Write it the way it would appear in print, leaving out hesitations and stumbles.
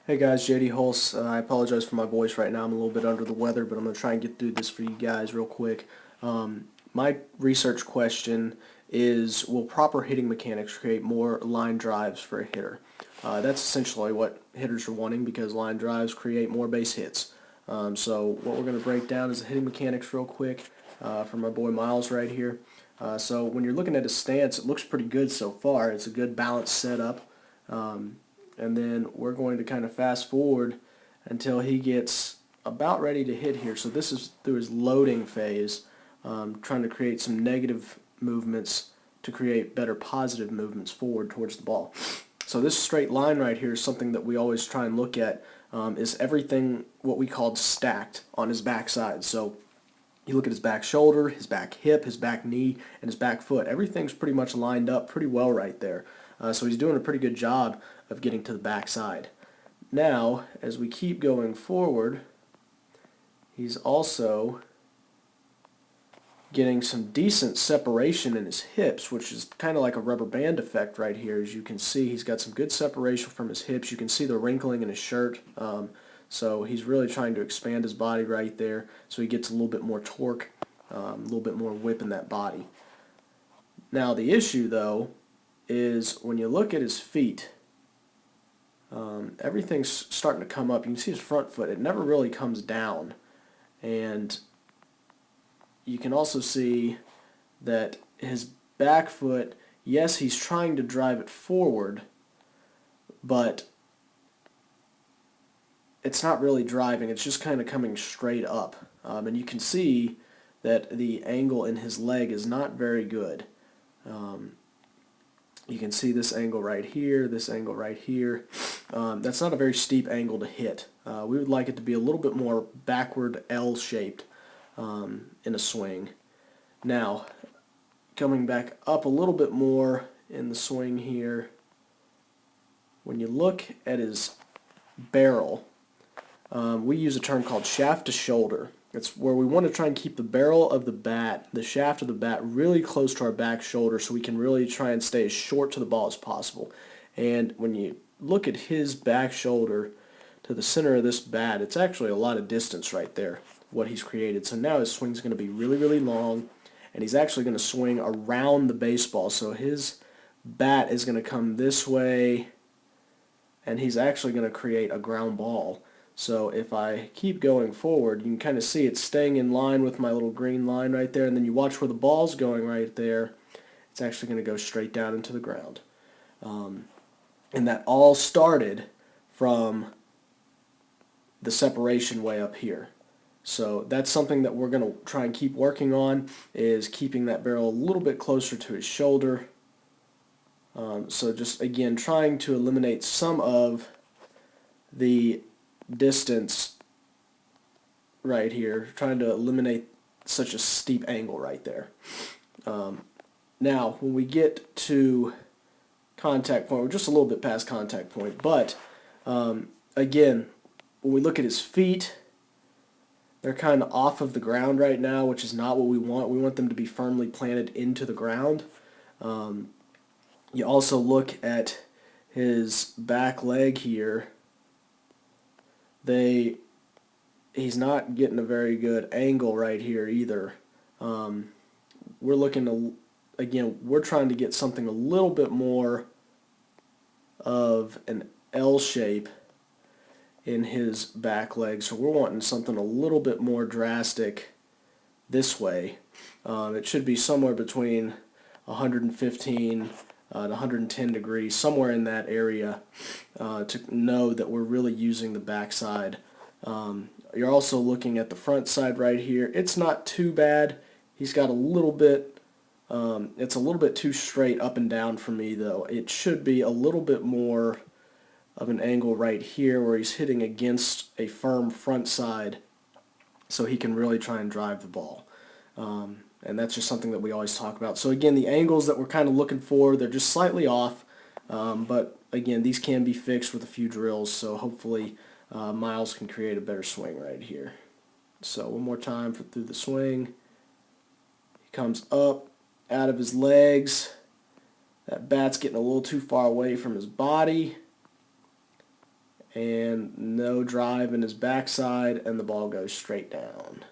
Hey guys, JD Hulse. I apologize for my voice right now. I'm a little bit under the weather, but I'm going to try and get through this for you guys real quick. My research question is, will proper hitting mechanics create more line drives for a hitter? That's essentially what hitters are wanting because line drives create more base hits. So what we're going to break down is the hitting mechanics real quick for my boy Miles right here. So when you're looking at his stance, it looks pretty good so far. It's a good balanced setup. And then we're going to kind of fast forward until he gets about ready to hit here. So this is through his loading phase, trying to create some negative movements to create better positive movements forward towards the ball. So this straight line right here is something that we always try and look at. Is everything what we called stacked on his backside. So you look at his back shoulder, his back hip, his back knee, and his back foot. Everything's pretty much lined up pretty well right there. So he's doing a pretty good job of getting to the backside. Now, as we keep going forward, he's also getting some decent separation in his hips, which is kind of like a rubber band effect right here. As you can see, he's got some good separation from his hips. You can see the wrinkling in his shirt. So he's really trying to expand his body right there so he gets a little bit more torque, a little bit more whip in that body. Now the issue though is when you look at his feet, everything's starting to come up. You can see his front foot. It never really comes down. And you can also see that his back foot, yes, he's trying to drive it forward, but it's not really driving. It's just kind of coming straight up. And you can see that the angle in his leg is not very good. You can see this angle right here, this angle right here. That's not a very steep angle to hit. We would like it to be a little bit more backward L-shaped in a swing. Now, coming back up a little bit more in the swing here, when you look at his barrel, we use a term called shaft to shoulder. It's where we want to try and keep the barrel of the bat, the shaft of the bat, really close to our back shoulder so we can really try and stay as short to the ball as possible. And when you look at his back shoulder to the center of this bat, it's actually a lot of distance right there, what he's created. So now his swing's going to be really, really long, and he's actually going to swing around the baseball. So his bat is going to come this way, and he's actually going to create a ground ball. So if I keep going forward, you can kind of see it's staying in line with my little green line right there, and then you watch where the ball's going right there. It's actually going to go straight down into the ground. And that all started from the separation way up here. So that's something that we're going to try and keep working on, is keeping that barrel a little bit closer to his shoulder. So just again trying to eliminate some of the distance right here, trying to eliminate such a steep angle right there. Now when we get to contact point, we're just a little bit past contact point, but again, when we look at his feet, they're kind of off of the ground right now, which is not what we want. We want them to be firmly planted into the ground. You also look at his back leg here. He's not getting a very good angle right here either. We're looking to, again, we're trying to get something a little bit more of an L shape in his back leg, so we're wanting something a little bit more drastic this way. It should be somewhere between 115 to 110 degrees, somewhere in that area, to know that we're really using the backside. You're also looking at the front side right here. It's not too bad. He's got a little bit, it's a little bit too straight up and down for me though. It should be a little bit more of an angle right here where he's hitting against a firm front side so he can really try and drive the ball. And that's just something that we always talk about. So again, the angles that we're kind of looking for, they're just slightly off, but again, these can be fixed with a few drills, so hopefully Miles can create a better swing right here. So one more time through the swing. He comes up out of his legs. That bat's getting a little too far away from his body. and no drive in his backside, and the ball goes straight down.